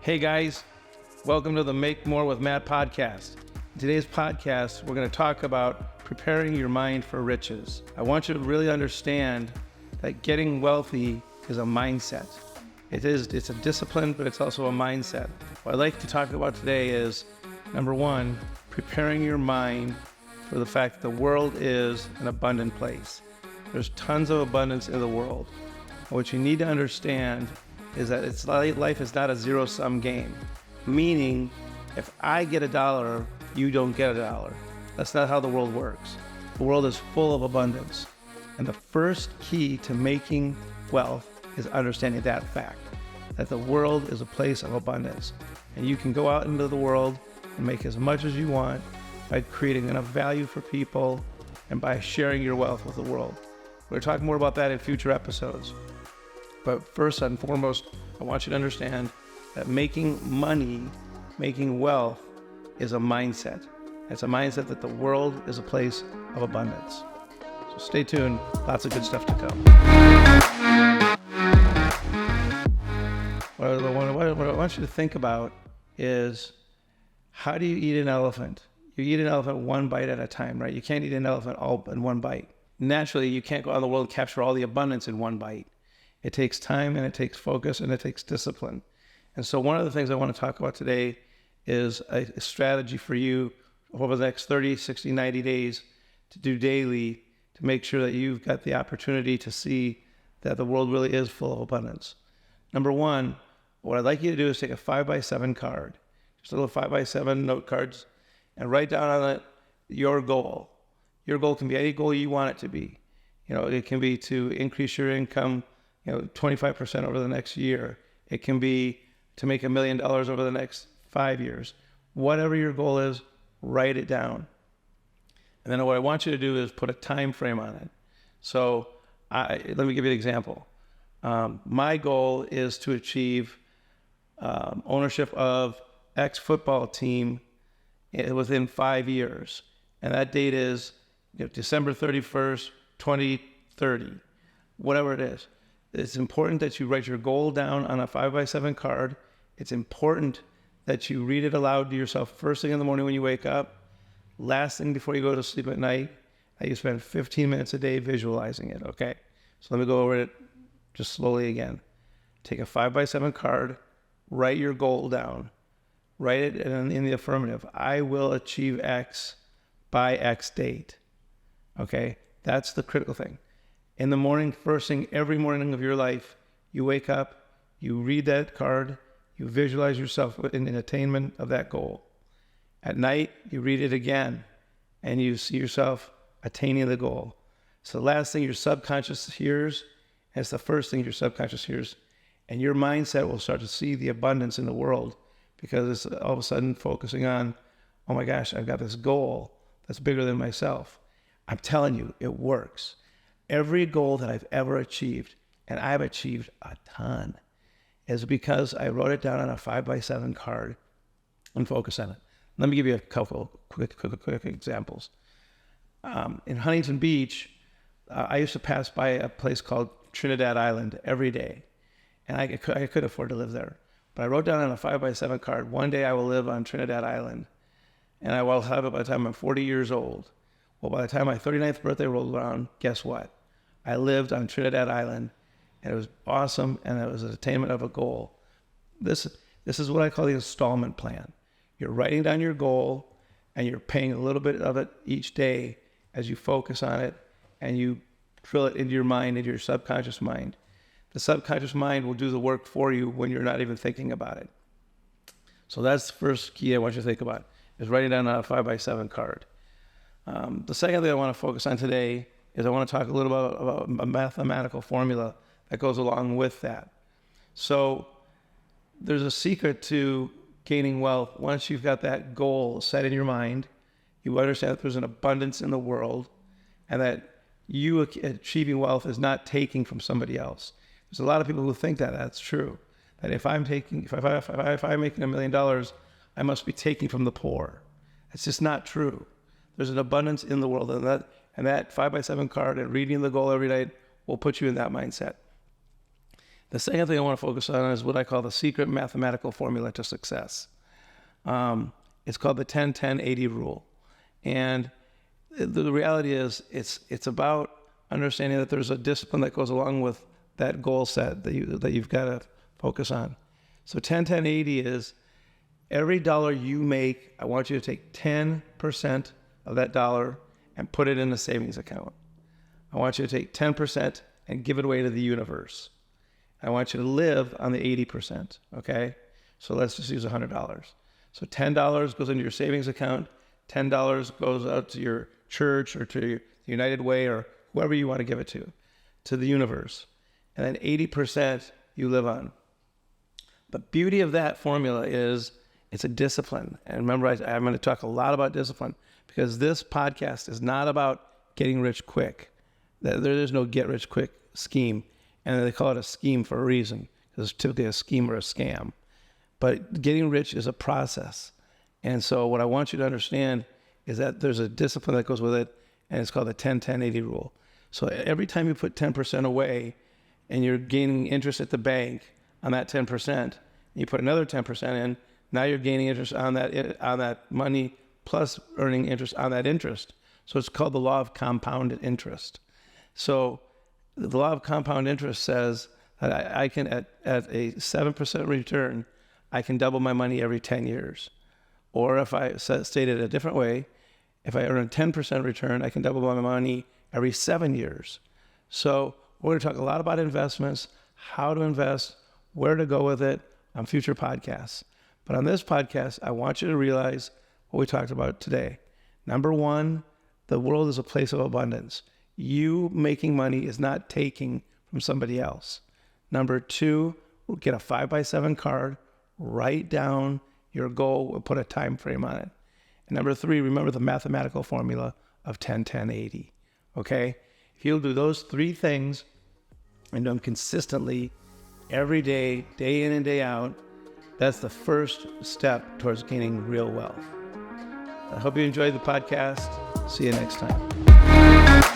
Hey guys, welcome to the Make More with Matt podcast. In today's podcast, we're going to talk about preparing your mind for riches. I want you to really understand that getting wealthy is a mindset. It's a discipline, but it's also a mindset. What I'd like to talk about today is, number one, preparing your mind for the fact that the world is an abundant place. There's tons of abundance in the world. What you need to understand is that life is not a zero-sum game. Meaning, if I get $1, you don't get $1. That's not how the world works. The world is full of abundance. And the first key to making wealth is understanding that fact, that the world is a place of abundance. And you can go out into the world and make as much as you want by creating enough value for people and by sharing your wealth with the world. We're talking more about that in future episodes. But first and foremost, I want you to understand that making money, making wealth is a mindset. It's a mindset that the world is a place of abundance. So stay tuned, lots of good stuff to come. What I want you to think about is, how do you eat an elephant? You eat an elephant one bite at a time, right? You can't eat an elephant all in one bite. Naturally, you can't go out in the world and capture all the abundance in one bite. It takes time and it takes focus and it takes discipline. And so one of the things I want to talk about today is a strategy for you over the next 30, 60, 90 days to do daily to make sure that you've got the opportunity to see that the world really is full of abundance. Number one, what I'd like you to do is take a 5x7 card, just little 5x7 note cards, and write down on it your goal. Your goal can be any goal you want it to be. It can be to increase your income 25% over the next year. It can be to make $1 million over the next 5 years. Whatever your goal is, write it down. And then what I want you to do is put a time frame on it. So let me give you an example. My goal is to achieve ownership of X football team within 5 years. And that date is December 31st, 2030, whatever it is. It's important that you write your goal down on a 5x7 card. It's important that you read it aloud to yourself first thing in the morning when you wake up, last thing before you go to sleep at night, and you spend 15 minutes a day visualizing it, okay? So let me go over it just slowly again. Take a 5x7 card, write your goal down. Write it in the affirmative. I will achieve X by X date, okay? That's the critical thing. In the morning, first thing, every morning of your life, you wake up, you read that card, you visualize yourself in attainment of that goal. At night, you read it again, and you see yourself attaining the goal. It's the last thing your subconscious hears, and it's the first thing your subconscious hears. And your mindset will start to see the abundance in the world because it's all of a sudden focusing on, oh my gosh, I've got this goal that's bigger than myself. I'm telling you, it works. Every goal that I've ever achieved, and I've achieved a ton, is because I wrote it down on a 5x7 card and focus on it. Let me give you a couple quick examples. In Huntington Beach, I used to pass by a place called Trinidad Island every day, and I could afford to live there. But I wrote down on a 5x7 card, one day I will live on Trinidad Island, and I will have it by the time I'm 40 years old. Well, by the time my 39th birthday rolled around, guess what? I lived on Trinidad Island, and it was awesome, and it was an attainment of a goal. This is what I call the installment plan. You're writing down your goal, and you're paying a little bit of it each day as you focus on it, and you drill it into your mind, into your subconscious mind. The subconscious mind will do the work for you when you're not even thinking about it. So that's the first key I want you to think about, is writing down on a 5x7 card. The second thing I want to focus on today is I want to talk a little about a mathematical formula that goes along with that. So there's a secret to gaining wealth. Once you've got that goal set in your mind, you understand that there's an abundance in the world and that you achieving wealth is not taking from somebody else. There's a lot of people who think that that's true. That if I'm making $1 million, I must be taking from the poor. It's just not true. There's an abundance in the world, and that 5x7 card and reading the goal every night will put you in that mindset. The second thing I want to focus on is what I call the secret mathematical formula to success. It's called the 10-10-80 rule. And the reality is it's about understanding that there's a discipline that goes along with that goal set that you've got to focus on. So 10-10-80 is every dollar you make, I want you to take 10% of that dollar and put it in a savings account. I want you to take 10% and give it away to the universe. I want you to live on the 80%, okay? So let's just use $100. So $10 goes into your savings account, $10 goes out to your church or to United Way or whoever you want to give it to the universe. And then 80% you live on. The beauty of that formula is it's a discipline. And remember, I'm going to talk a lot about discipline because this podcast is not about getting rich quick. There's no get rich quick scheme. And they call it a scheme for a reason because it's typically a scheme or a scam. But getting rich is a process. And so what I want you to understand is that there's a discipline that goes with it, and it's called the 10-10-80 rule. So every time you put 10% away and you're gaining interest at the bank on that 10%, and you put another 10% in, now you're gaining interest on that money plus earning interest on that interest. So it's called the law of compounded interest. So the law of compound interest says that I can, at a 7% return, I can double my money every 10 years. Or if I state it a different way, if I earn a 10% return, I can double my money every 7 years. So we're going to talk a lot about investments, how to invest, where to go with it on future podcasts. But on this podcast, I want you to realize what we talked about today. Number one, the world is a place of abundance. You making money is not taking from somebody else. Number two, get a 5x7 card, write down your goal, and put a time frame on it. And number three, remember the mathematical formula of 10-10-80. Okay? If you'll do those three things and do them consistently every day, day in and day out, that's the first step towards gaining real wealth. I hope you enjoyed the podcast. See you next time.